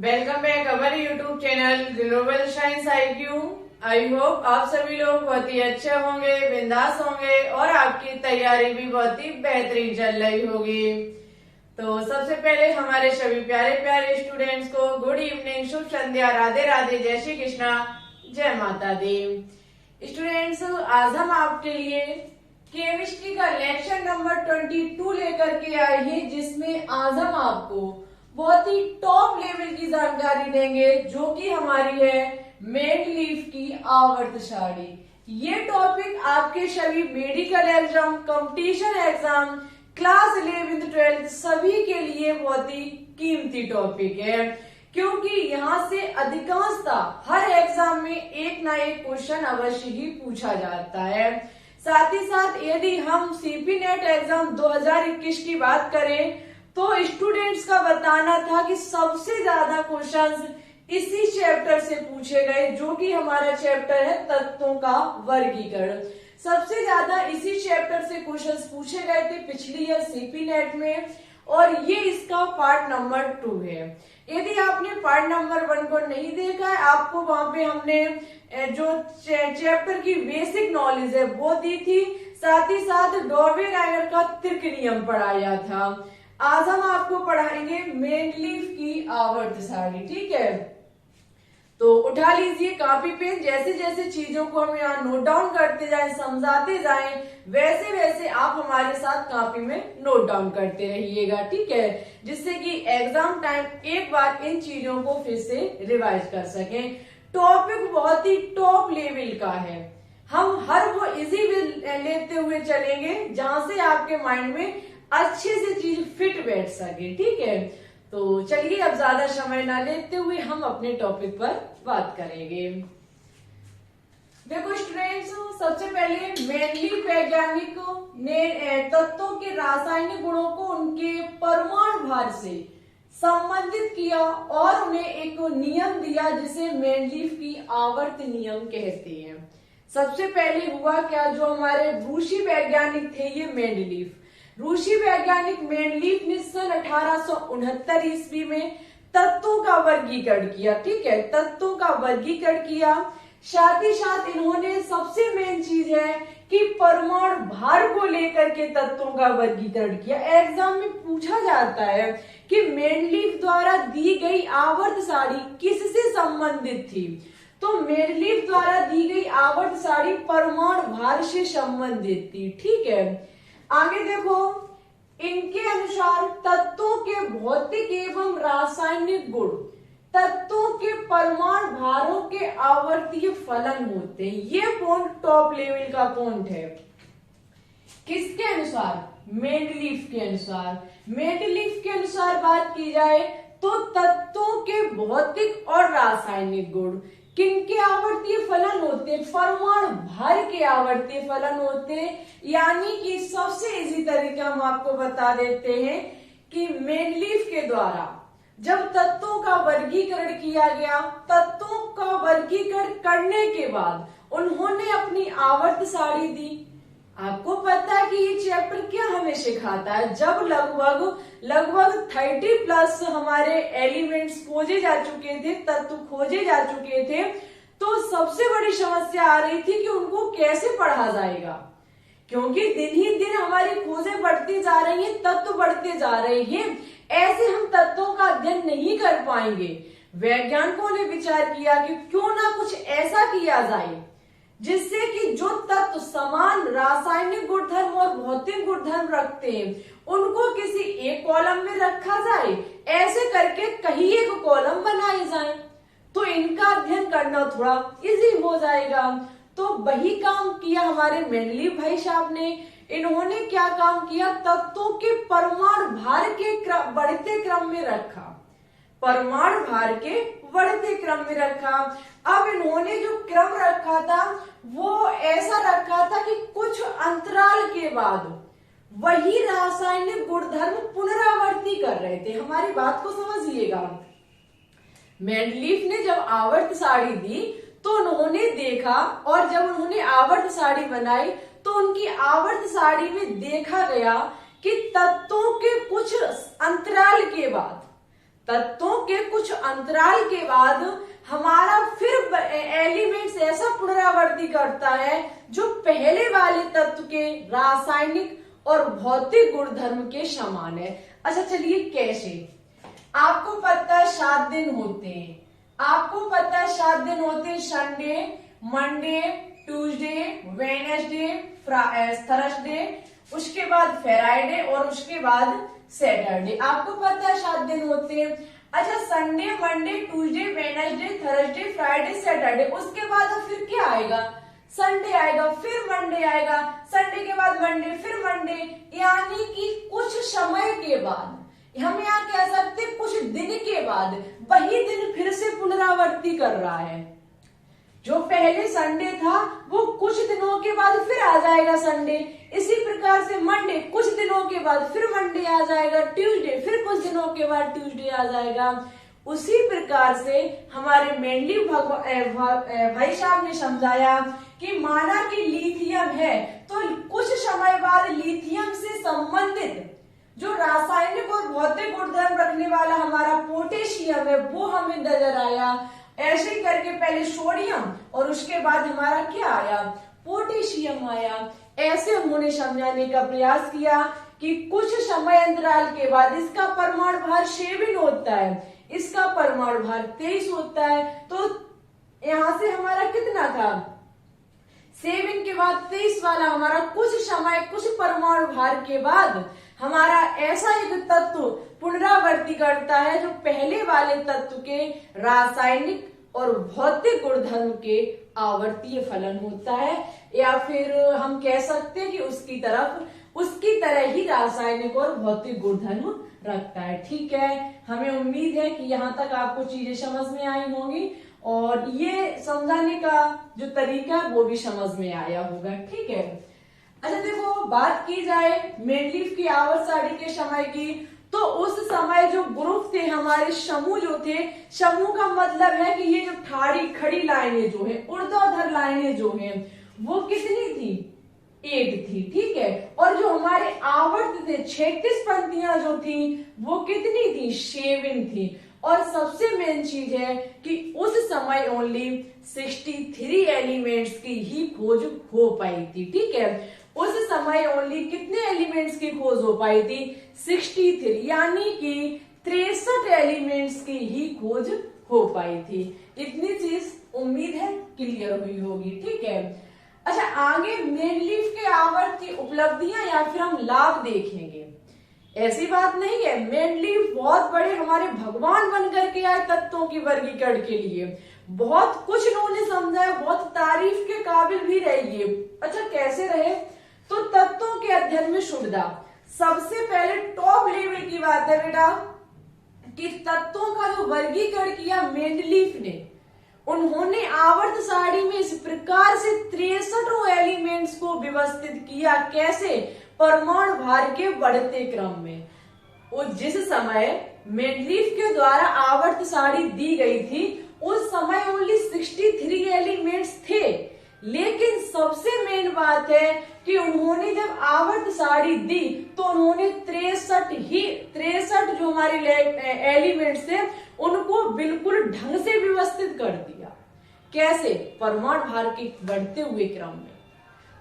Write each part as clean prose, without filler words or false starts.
Welcome back our YouTube channel global science IQ। I hope आप सभी लोग बहुत ही अच्छे होंगे, बिंदास होंगे और आपकी तैयारी भी बहुत ही बेहतरीन चल रही होगी। तो सबसे पहले हमारे सभी प्यारे प्यारे स्टूडेंट्स को गुड इवनिंग, शुभ संध्या, राधे राधे, जय श्री कृष्णा, जय माता दी। स्टूडेंट्स, आज हम आपके लिए केमिस्ट्री का लेक्चर नंबर 22 लेकर के आए हैं, जिसमें आज हम आपको बहुत ही टॉप लेवल की जानकारी देंगे, जो कि हमारी है मेंडलीफ की आवर्त सारणी। ये टॉपिक आपके सभी medical exam, competition exam, class 11th 12th सभी के लिए बहुत ही कीमती टॉपिक है, क्योंकि यहाँ से अधिकांशतः हर एग्जाम में एक ना एक क्वेश्चन अवश्य ही पूछा जाता है। साथ ही साथ यदि हम CP नेट एग्जाम 2021 की बात करें तो स्टूडेंट्स का बताना था कि सबसे ज्यादा क्वेश्चंस इसी चैप्टर से पूछे गए, जो कि हमारा चैप्टर है तत्वों का वर्गीकरण। सबसे ज्यादा इसी चैप्टर से क्वेश्चंस पूछे गए थे पिछली ईयर CP नेट में, और ये इसका पार्ट नंबर 2 है। यदि आपने पार्ट नंबर 1 को नहीं देखा है, आपको वहां पे हमने जो चैप्टर की बेसिक नॉलेज है वो दी थी, साथ ही साथ डॉर्वे-राइनर का तर्क नियम पढ़ाया था। आज हम आपको पढ़ाएंगे मेंडलीफ की आवर्त सारणी, ठीक है। तो उठा लीजिए कॉपी पेन, जैसे जैसे चीजों को हम यहाँ नोट डाउन करते जाएं, समझाते जाएं, वैसे वैसे आप हमारे साथ कॉपी में नोट डाउन करते रहिएगा, ठीक है, जिससे कि एग्जाम टाइम एक बार इन चीजों को फिर से रिवाइज कर सकें। टॉपिक बहुत ही टॉप लेवल का है, हम हर वो इजी लेते हुए चलेंगे जहां से आपके माइंड में अच्छे से चीज फिट बैठ सके, ठीक है। तो चलिए अब ज्यादा समय ना लेते हुए हम अपने टॉपिक पर बात करेंगे। देखो स्टूडेंट्स, सबसे पहले मेंडलीफ वैज्ञानिक ने तत्वों के रासायनिक गुणों को उनके परमाणु भार से संबंधित किया और उन्हें एक नियम दिया, जिसे मेंडलीफ की आवर्त नियम कहते हैं। सबसे पहले हुआ क्या, जो हमारे रूसी वैज्ञानिक थे ये मेंडलीफ, रूसी वैज्ञानिक मेंडलीफ ने सन 1869 ईस्वी में तत्वों का वर्गीकरण किया, ठीक है, तत्वों का वर्गीकरण किया। साथ ही साथ इन्होंने सबसे मेन चीज है कि परमाणु भार को लेकर के तत्वों का वर्गीकरण किया। एग्जाम में पूछा जाता है कि मेंडलीफ द्वारा दी गई आवर्त सारणी किससे संबंधित थी, तो मेंडलीफ द्वारा दी गई आवर्त सारणी परमाणु भार से संबंधित थी, ठीक है। आगे देखो, इनके अनुसार तत्वों के भौतिक एवं रासायनिक गुण तत्वों के परमाणु भारों के आवर्तीय फलन होते हैं। ये पॉइंट टॉप लेवल का पॉइंट है। किसके अनुसार? मेंडलीफ के अनुसार। मेंडलीफ के अनुसार बात की जाए तो तत्वों के भौतिक और रासायनिक गुण किनके आवर्तीय फलन होते हैं? परमाणु भार के आवर्तीय फलन होते हैं। यानी कि सबसे इजी तरीका हम आपको बता देते हैं कि मेंडलीफ के द्वारा जब तत्वों का वर्गीकरण किया गया, तत्वों का वर्गीकरण करने के बाद उन्होंने अपनी आवर्त सारणी दी। आपको पता है कि ये चैप्टर क्या हमें सिखाता है, जब लगभग 30+ हमारे एलिमेंट्स खोजे जा चुके थे, तत्व खोजे जा चुके थे, तो सबसे बड़ी समस्या आ रही थी कि उनको कैसे पढ़ा जाएगा, क्योंकि दिन ही दिन हमारी खोजें बढ़ती जा रही हैं, तत्व बढ़ते जा रहे हैं, ऐसे हम तत्वों का अध्ययन नहीं कर पाएंगे। वैज्ञानिकों ने विचार किया कि क्यों ना कुछ ऐसा किया जाए जिससे कि जो तत्व समान रासायनिक गुणधर्म और भौतिक गुणधर्म रखते हैं उनको किसी एक कॉलम में रखा जाए, ऐसे करके कहीं एक कॉलम बनाए जाए, तो इनका अध्ययन करना थोड़ा इजी हो जाएगा। तो वही काम किया हमारे मेंडलीफ भाई साहब ने। इन्होंने क्या काम किया, तत्वों के परमाणु भार के बढ़ते क्रम में रखा, परमाणु भार के बढ़ते क्रम में रखा। अब इन्होंने जो क्रम रखा था वो ऐसा रखा था कि कुछ अंतराल के बाद वही रासायनिक गुणधर्म पुनरावृत्ति कर रहे थे। हमारी बात को समझिएगा, मेंडलीफ ने जब आवर्त सारणी दी तो उन्होंने देखा, और जब उन्होंने आवर्त सारणी बनाई तो उनकी आवर्त सारणी में देखा गया कि तत्वों के कुछ अंतराल के बाद तत्वों के कुछ अंतराल के बाद हमारा फिर एलिमेंट्स ऐसा पुनरावृत्ति करता है जो पहले वाले तत्व के रासायनिक और भौतिक गुणधर्म के समान है। अच्छा चलिए कैसे? आपको पता है 7 दिन होते हैं, आपको पता है 7 दिन होते हैं, Sunday, Monday, Tuesday, Wednesday, Thursday, उसके बाद फ्राइडे और उसके बाद सैटरडे। आपको पता है 7 दिन होते हैं। अच्छा Sunday, Monday, Tuesday, Wednesday, Thursday, Friday, Saturday, उसके बाद फिर क्या आएगा? संडे आएगा, फिर मंडे आएगा, संडे के बाद मंडे, फिर मंडे, यानी कि कुछ समय के बाद, हम यहाँ कह सकते कुछ दिन के बाद वही दिन फिर से पुनरावृत्ति कर रहा है। जो पहले संडे था वो कुछ दिनों के बाद फिर आ जाएगा संडे। इसी प्रकार से मंडे कुछ दिनों के बाद फिर मंडे आ जाएगा, ट्यूसडे फिर कुछ दिनों के बाद ट्यूसडे आ जाएगा। उसी प्रकार से हमारे मेंडलीव भाई साहब ने समझाया कि माना कि लिथियम है तो कुछ समय बाद लिथियम से संबंधित जो रासायनिक और भौतिक गुणधर्म रखने वाला हमारा पोटेशियम है वो हमें नजर आया। ऐसे ही करके पहले सोडियम और उसके बाद हमारा क्या आया? पोटेशियम आया। ऐसे उन्होंने समझाने का प्रयास किया कि कुछ समय अंतराल के बाद इसका परमाणु भार 7 होता है, इसका परमाणु भार 23 होता है। तो यहां से हमारा कितना था? 7 के बाद 23 वाला हमारा कुछ समय, कुछ परमाणु भार के बाद हमारा ऐसा एक तत्व पुनरावृत्ति करता है जो पहले वाले तत्व के रासायनिक और भौतिक गुणधर्म के आवर्तीय फलन होता है, या फिर हम कह सकते हैं कि उसकी तरह ही रासायनिक और भौतिक गुणधर्म रखता है। ठीक है, हमें उम्मीद है कि यहाँ तक आपको चीजें समझ में आई होंगी और ये समझाने का जो तरीका है वो भी समझ में आया होगा। ठीक है, अच्छा देखो, बात की जाए मेंडलीव की आवर्त सारणी के समय की, तो उस समय जो ग्रुप थे हमारे, समूह जो थे, समूह का मतलब है कि ये जो खड़ी लाइनें जो है, ऊर्ध्वाधर लाइनें जो हैं वो कितनी थी? 8 थी। ठीक है, और जो हमारे आवर्त थे, 36 पंक्तियां जो थी वो कितनी थी? 7 थी। और सबसे मेन चीज है कि उस समय ओनली 63 एलिमेंट्स की ही खोज हो पाई थी। ठीक है, उस समय ओनली कितने एलिमेंट्स की खोज हो पाई थी? 63, यानी कि 63 एलिमेंट्स की ही खोज हो पाई थी। इतनी चीज उम्मीद है क्लियर हुई होगी। ठीक है, अच्छा आगे मेंडलीव के आवर्त की उपलब्धियां या फिर हम लाभ देखेंगे। ऐसी बात नहीं है, मेंडलीव बहुत बड़े हमारे भगवान बनकर के आए तत्वों की वर्गीकरण के लिए। बहुत कुछ इन्होंने समझाया, बहुत तारीफ के काबिल भी रही। अच्छा कैसे रहे? तो तत्वों के अध्ययन में सुविधा, सबसे पहले टॉप लेवल की बात है बेटा कि तत्वों का जो वर्गीकरण किया मेंडलीव ने, उन्होंने आवर्त सारणी में इस प्रकार से 63 एलिमेंट्स को व्यवस्थित किया। कैसे? परमाणु भार के बढ़ते क्रम में। वो जिस समय मेंडलीव के द्वारा आवर्त सारणी दी गई थी उस समय ओनली 63 एलिमेंट्स थे, लेकिन सबसे मेन बात है कि उन्होंने जब आवर्त सारणी दी तो उन्होंने 63 जो हमारे एलिमेंट्स थे उनको बिल्कुल ढंग से व्यवस्थित कर दिया। कैसे? परमाणु भार के बढ़ते हुए क्रम में।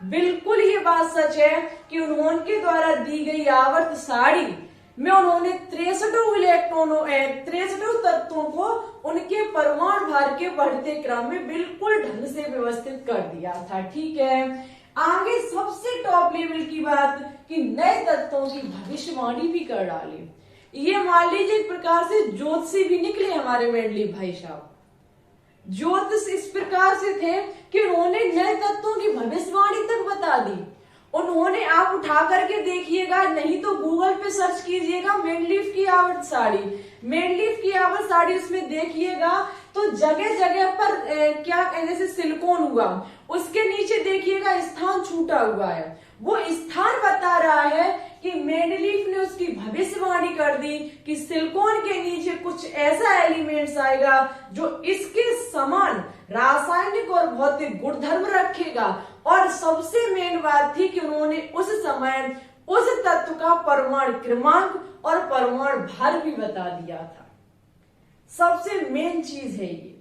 बिल्कुल ये बात सच है कि उन्होंने द्वारा दी गई आवर्त सारणी में उन्होंने 63 तत्वों को उनके परमाणु भार के बढ़ते क्रम में बिल्कुल ढंग से व्यवस्थित कर दिया था। ठीक है, आगे सबसे टॉप लेवल की बात कि नए तत्वों की भविष्यवाणी भी कर डाली। ये मान लीजिए एक प्रकार से ज्योतिषी भी निकले हमारे मेंडलीव भाई साहब। ज्योतिष इस प्रकार से थे कि उन्होंने नए तत्वों की भविष्यवाणी तक बता दी। उन्होंने, आप उठा करके देखिएगा, नहीं तो गूगल पे सर्च कीजिएगा मेंडलीव की आवर्त सारणी। मेंडलीव की आवर्त सारणी उसमें देखिएगा तो जगह जगह पर क्या, जैसे सिलिकॉन हुआ, उसके नीचे देखिएगा स्थान छूटा हुआ है। वो स्थान बता रहा है कि मेंडलीव ने उसकी भविष्यवाणी कर दी कि सिलिकॉन के नीचे कुछ ऐसा एलिमेंट्स आएगा जो इसके समान रासायनिक और भौतिक गुणधर्म रखेगा। और सबसे मेन बात थी कि उन्होंने उस समय उस तत्व का परमाणु क्रमांक और परमाणु भार भी बता दिया था। सबसे मेन चीज है ये।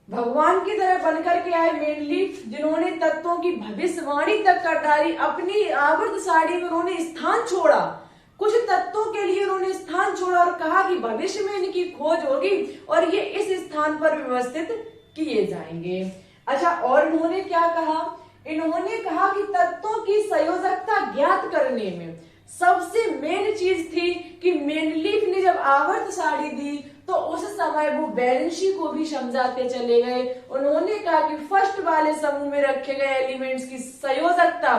भगवान की तरह बनकर के आए मेन लीफ, जिन्होंने तत्वों की भविष्यवाणी तक कर डाली। अपनी आवर्त साड़ी में उन्होंने स्थान छोड़ा, कुछ तत्वों के लिए उन्होंने स्थान छोड़ा और कहा कि भविष्य में इनकी खोज होगी और ये इस स्थान पर व्यवस्थित किए जाएंगे। अच्छा, और इन्होंने क्या कहा? इन्होंने कहा कि तत्वों की संयोजकता ज्ञात करने में सबसे मेन चीज थी कि मेंडलीफ ने जब आवर्त साड़ी दी तो उस समय वो बैलेंसी को भी समझाते चले गए। उन्होंने कहा कि फर्स्ट वाले समूह में रखे गए एलिमेंट्स की संयोजकता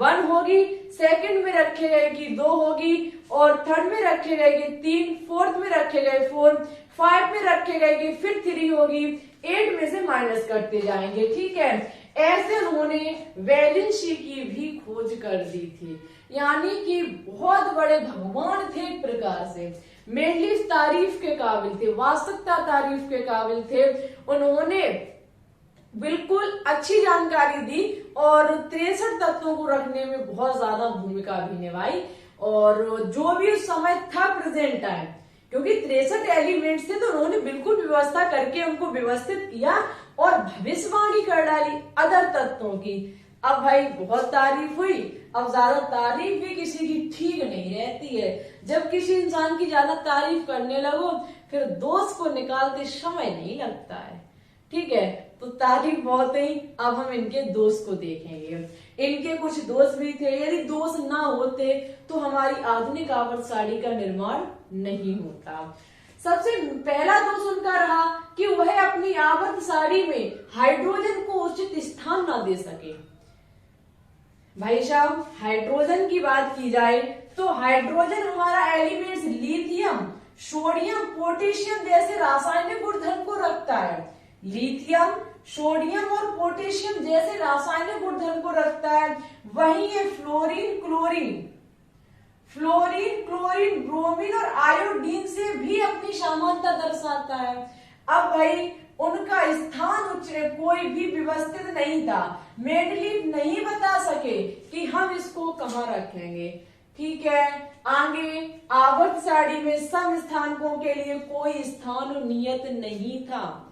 1 होगी, सेकंड में रखे गए कि 2 होगी, और थर्ड में रखे गए कि 3, फोर्थ में रखे गए 4, 5 में रखे गए कि फिर 3 होगी, 8 में से माइनस करते जाएंगे। ठीक है, ऐसे उन्होंने वैलेंसी की भी खोज कर दी थी, यानी कि बहुत बड़े भगवान थे एक प्रकार से। मेंडलीफ तारीफ के काबिल थे, वास्तविकता तारीफ के काबिल थे। उन्होंने बिल्कुल अच्छी जानकारी दी और 63 तत्वों को रखने में बहुत ज्यादा भूमिका भी निभाई। और जो भी उस समय था प्रेजेंट टाइम, क्योंकि 63 एलिमेंट्स थे, तो उन्होंने बिल्कुल व्यवस्था करके उनको व्यवस्थित किया और भविष्यवाणी कर डाली अदर तत्वों की। अब भाई बहुत तारीफ हुई, अब ज्यादा तारीफ भी किसी की ठीक नहीं रहती है। जब किसी इंसान की ज्यादा तारीफ करने लगो फिर दोष को निकालते समय नहीं लगता है। ठीक है, तो तारीफ बहुत ही। अब हम इनके दोष को देखेंगे। इनके कुछ दोष भी थे, यदि दोष ना होते तो हमारी आधुनिक आवर्त साड़ी का निर्माण नहीं होता। सबसे पहला दोष उनका रहा कि वह अपनी आवर्त साड़ी में हाइड्रोजन को उचित स्थान ना दे सके। भाई साहब, हाइड्रोजन की बात की जाए तो हाइड्रोजन हमारा एलिमेंट्स लिथियम, सोडियम, पोटेशियम जैसे रासायनिक गुणधर्म को रखता है। लिथियम, सोडियम और पोटेशियम जैसे रासायनिक गुणधर्म को रखता है। वहीं ये फ्लोरीन, क्लोरीन, ब्रोमीन और आयोडीन से भी अपनी समानता दर्शाता है। अब भाई उनका स्थान कोई भी व्यवस्थित नहीं था। मेंडलीफ नहीं बता सके कि हम इसको कहाँ रखेंगे। ठीक है, आगे आवर्त साड़ी में सम स्थानकों के लिए कोई स्थान नियत नहीं था।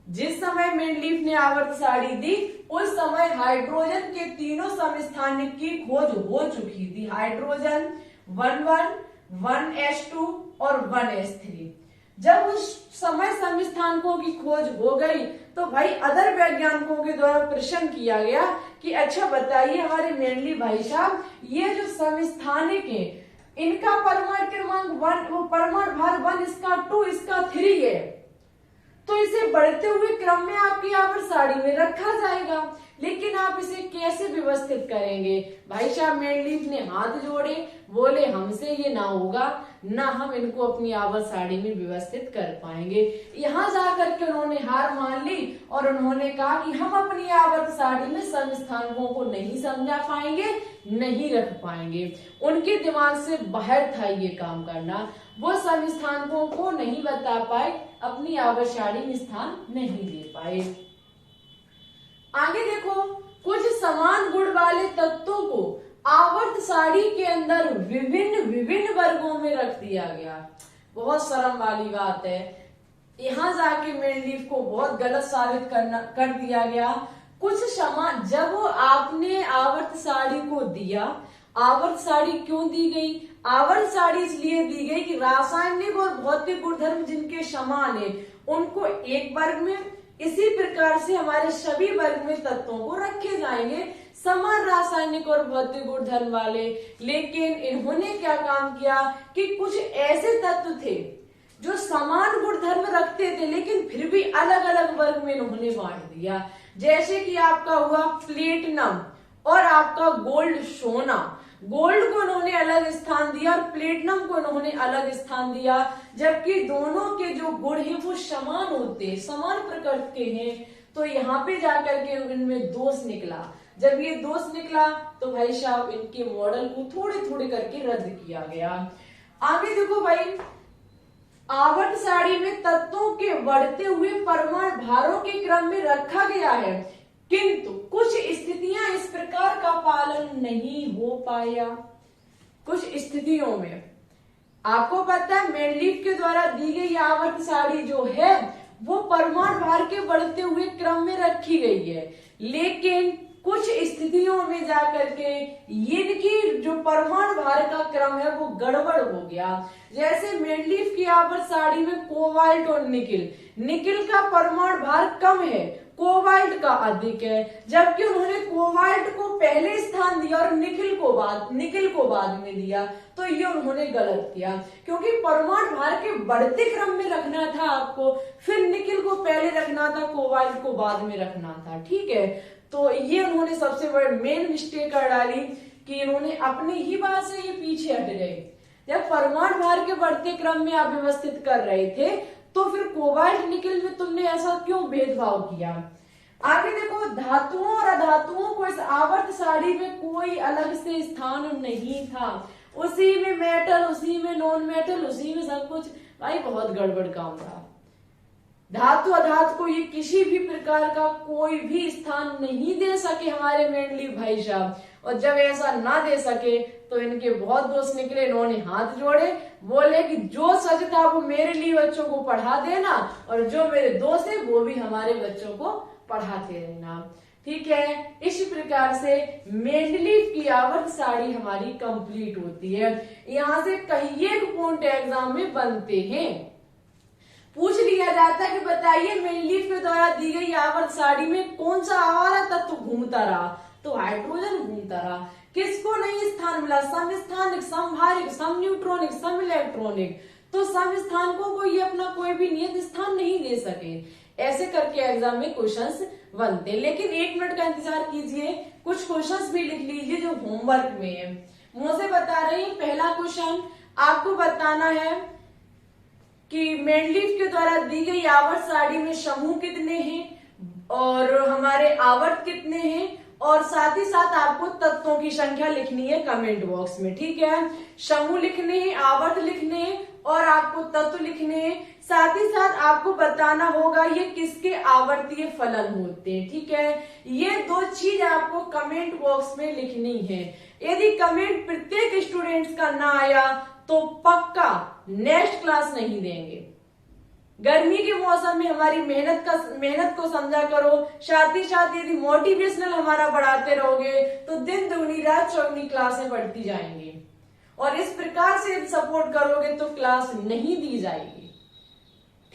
जिस समय मेंडलीफ ने आवर्त साड़ी दी उस समय हाइड्रोजन के तीनों समस्थानिक की खोज हो चुकी थी। हाइड्रोजन 1,1, 1s2 और 1s3। जब उस समय समस्थानिकों की खोज हो गई तो भाई अदर वैज्ञानिकों के द्वारा प्रश्न किया गया कि अच्छा बताइए हमारे मेंडलीफ भाई साहब, ये जो समस्थानिक है इनका परमाणु क्रमांक 1, वो परमाणु भार 1, इसका 2, इसका 3 है, तो इसे बढ़ते हुए क्रम में आपकी आवर्त साड़ी में रखा जाएगा, लेकिन आप इसे कैसे व्यवस्थित करेंगे? भाई साहब मेंडलीफ ने हाथ जोड़े, बोले हमसे ये ना होगा, ना हम इनको अपनी आवर्त साड़ी में व्यवस्थित कर पाएंगे। यहाँ जाकर के उन्होंने हार मान ली और उन्होंने कहा कि हम अपनी आवर्त साड़ी में समस्थानिकों को नहीं समझा पाएंगे, नहीं रख पाएंगे। उनके दिमाग से बाहर था ये काम करना। वो समस्थानिकों को नहीं बता पाए, अपनी आवर्त साड़ी में स्थान नहीं दे पाए। आगे देखो, कुछ समान गुण वाले तत्वों को आवर्त साड़ी के अंदर विभिन्न वर्गों में रख दिया गया। बहुत शर्म वाली बात है, यहाँ जाके मेंडलीफ को बहुत गलत साबित कर दिया गया। कुछ समान, जब आपने आवर्त साड़ी को दिया, आवर्त साड़ी क्यों दी गई? आवर्त साड़ी इसलिए दी गई कि रासायनिक और भौतिक गुणधर्म जिनके समान है उनको एक वर्ग में, इसी प्रकार से हमारे सभी वर्ग में तत्वों को रखे जाएंगे समान रासायनिक और भौतिक गुणधर्म वाले। लेकिन इन्होंने क्या काम किया कि कुछ ऐसे तत्व थे जो समान गुणधर्म रखते थे लेकिन फिर भी अलग अलग वर्ग में इन्होंने बांट दिया। जैसे कि आपका हुआ प्लेटिनम और आपका गोल्ड, सोना। गोल्ड को इन्होंने अलग स्थान दिया और प्लेटिनम को इन्होंने अलग स्थान दिया, जबकि दोनों के जो गुण हैं वो समान होते हैं, समान प्रकृति के हैं। तो यहाँ पे जाकर के इनमें दोष निकला। जब ये दोष निकला तो भाई साहब इनके मॉडल को थोड़े थोड़े करके रद्द किया गया। आगे देखो भाई, आवर्त साड़ी में तत्वों के बढ़ते हुए परमाणु भारों के क्रम में रखा गया है, किंतु कुछ स्थितियां इस प्रकार का पालन नहीं हो पाया। कुछ स्थितियों में आपको पता है मेनलीफ के द्वारा दी गई आवर्त सारणी जो है वो परमाणु भार के बढ़ते हुए क्रम में रखी गई है, लेकिन कुछ स्थितियों में जाकर के इनकी जो परमाणु भार का क्रम है वो गड़बड़ हो गया। जैसे मेनलीफ की आवर्त सारणी में कोबाल्ट और निकिल का परमाणु भार कम है, कोबाल्ट का अधिक है, जबकि उन्होंने कोबाल्ट को पहले स्थान दिया और निकिल को बाद में दिया, तो ये उन्होंने गलत किया, क्योंकि परमाणु भार के बढ़ते क्रम में रखना था आपको, फिर निकिल को पहले रखना था, कोबाल्ट को बाद में रखना था। ठीक है, तो ये उन्होंने सबसे बड़ी मेन मिस्टेक कर डाली कि इन्होंने अपनी ही बात से ये पीछे हट गए। जब परमाणु भार के बढ़ते क्रम में आप व्यवस्थित कर रहे थे तो फिर कोबाल्ट निकिल में तुमने ऐसा क्यों भेदभाव किया। आगे देखो, धातुओं और अधातुओं को इस आवर्त सारणी में कोई अलग से स्थान नहीं था, उसी में मेटल, उसी में नॉन मेटल, उसी में सब कुछ। भाई बहुत गड़बड़ काम था। धातु अधातु को ये किसी भी प्रकार का कोई भी स्थान नहीं दे सके हमारे मेनलीफ भाई साहब, और जब ऐसा ना दे सके तो इनके बहुत दोस्त निकले, इन्होंने हाथ जोड़े, बोले कि जो सच था वो मेरे लिए बच्चों को पढ़ा देना और जो मेरे दोस्त है वो भी हमारे बच्चों को पढ़ाते रहना। ठीक है, इसी प्रकार से मेंडलीफ की आवर्त सारणी हमारी कंप्लीट होती है। यहाँ से कई एक पॉइंट एग्जाम में बनते हैं, पूछ लिया जाता है कि बताइए मेंडलीफ के द्वारा दी गई आवर्त सारणी में कौन सा आवारा तत्व घूमता रहा, तो हाइड्रोजन घूमता रहा। किसको नहीं स्थान मिला, समस्थानिक, समभारिक, सम न्यूट्रॉनिक, सम इलेक्ट्रॉनिक, तो सम स्थानकों को ये अपना कोई भी नियत स्थान नहीं दे सके। ऐसे करके एग्जाम में क्वेश्चंस बनते, लेकिन 1 मिनट का इंतजार कीजिए, कुछ क्वेश्चंस भी लिख लीजिए जो होमवर्क में है। मुझे बता रही पहला क्वेश्चन आपको बताना है कि मेंडलीफ के द्वारा दी गई आवर्त सारणी में समूह कितने हैं और हमारे आवर्त कितने हैं, और साथ ही साथ आपको तत्वों की संख्या लिखनी है कमेंट बॉक्स में। ठीक है, समूह लिखने हैं, आवर्त लिखने हैं और आपको तत्व लिखने हैं। साथ ही साथ आपको बताना होगा ये किसके आवर्तीय फलन होते हैं। ठीक है, ये 2 चीज आपको कमेंट बॉक्स में लिखनी है। यदि कमेंट प्रत्येक स्टूडेंट्स का ना आया तो पक्का नेक्स्ट क्लास नहीं देंगे। गर्मी के मौसम में हमारी मेहनत को समझा करो, साथ ही साथ यदि मोटिवेशनल हमारा बढ़ाते रहोगे तो दिन दुगनी रात चौगनी क्लासें बढ़ती जाएंगी, और इस प्रकार से यदि सपोर्ट करोगे तो क्लास नहीं दी जाएगी।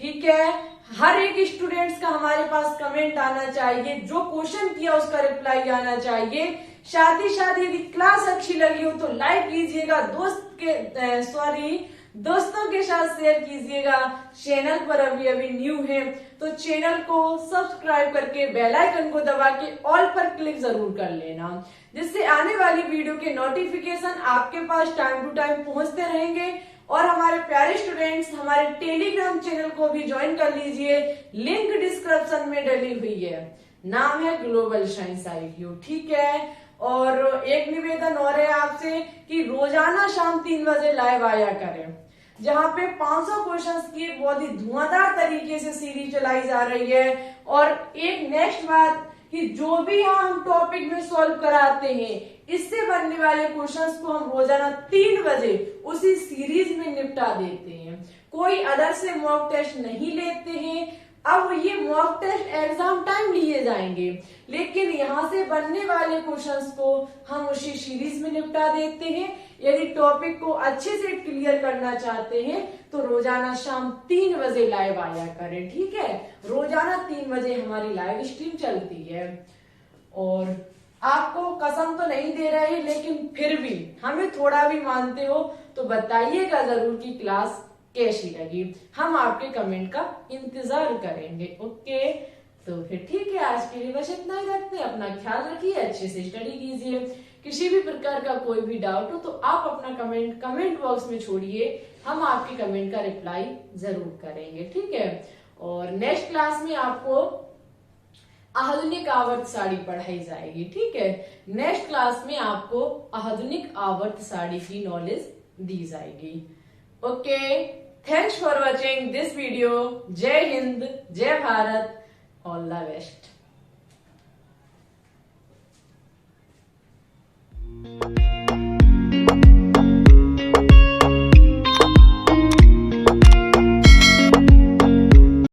ठीक है, हर एक स्टूडेंट्स का हमारे पास कमेंट आना चाहिए, जो क्वेश्चन किया उसका रिप्लाई आना चाहिए। साथ ही साथ यदि क्लास अच्छी लगी हो तो लाइक कीजिएगा, दोस्तों के साथ शेयर कीजिएगा। चैनल पर अभी न्यू है तो चैनल को सब्सक्राइब करके बेल आइकन को दबा के ऑल पर क्लिक जरूर कर लेना, जिससे आने वाली वीडियो के नोटिफिकेशन आपके पास टाइम टू टाइम पहुंचते रहेंगे। और हमारे प्यारे स्टूडेंट्स हमारे टेलीग्राम चैनल को भी ज्वाइन कर लीजिए, लिंक डिस्क्रिप्शन में डली हुई है, नाम है ग्लोबल साइंस IQ। ठीक है, और एक निवेदन और है आपसे कि रोजाना शाम 3 बजे लाइव आया करें, जहाँ पे 500 क्वेश्चंस की एक बहुत ही धुआंधार तरीके से सीरीज चलाई जा रही है। और एक नेक्स्ट बात कि जो भी हम टॉपिक में सॉल्व कराते हैं, इससे बनने वाले क्वेश्चंस को हम रोजाना 3 बजे उसी सीरीज में निपटा देते हैं। कोई अलग से मॉक टेस्ट नहीं लेते हैं। अब ये मॉक टेस्ट एग्जाम टाइम लिए जाएंगे, लेकिन यहाँ से बनने वाले क्वेश्चंस को हम उसी सीरीज में निपटा देते हैं। यदि टॉपिक को अच्छे से क्लियर करना चाहते हैं तो रोजाना शाम 3 बजे लाइव आया करें। ठीक है, रोजाना 3 बजे हमारी लाइव स्ट्रीम चलती है। और आपको कसम तो नहीं दे रहे, लेकिन फिर भी हमें थोड़ा भी मानते हो तो बताइएगा जरूर कि क्लास कैसी लगी। हम आपके कमेंट का इंतजार करेंगे। ओके, तो फिर ठीक है, आज के लिए बस इतना ही रखते हैं। अपना ख्याल रखिए, अच्छे से स्टडी कीजिए। किसी भी प्रकार का कोई भी डाउट हो तो आप अपना कमेंट बॉक्स में छोड़िए, हम आपके कमेंट का रिप्लाई जरूर करेंगे। ठीक है, और नेक्स्ट क्लास में आपको आधुनिक आवर्त सारणी पढ़ाई जाएगी। ठीक है, नेक्स्ट क्लास में आपको आधुनिक आवर्त सारणी की नॉलेज दी जाएगी। Okay, thanks for watching this video. जय हिंद, जय भारत, ऑल द बेस्ट।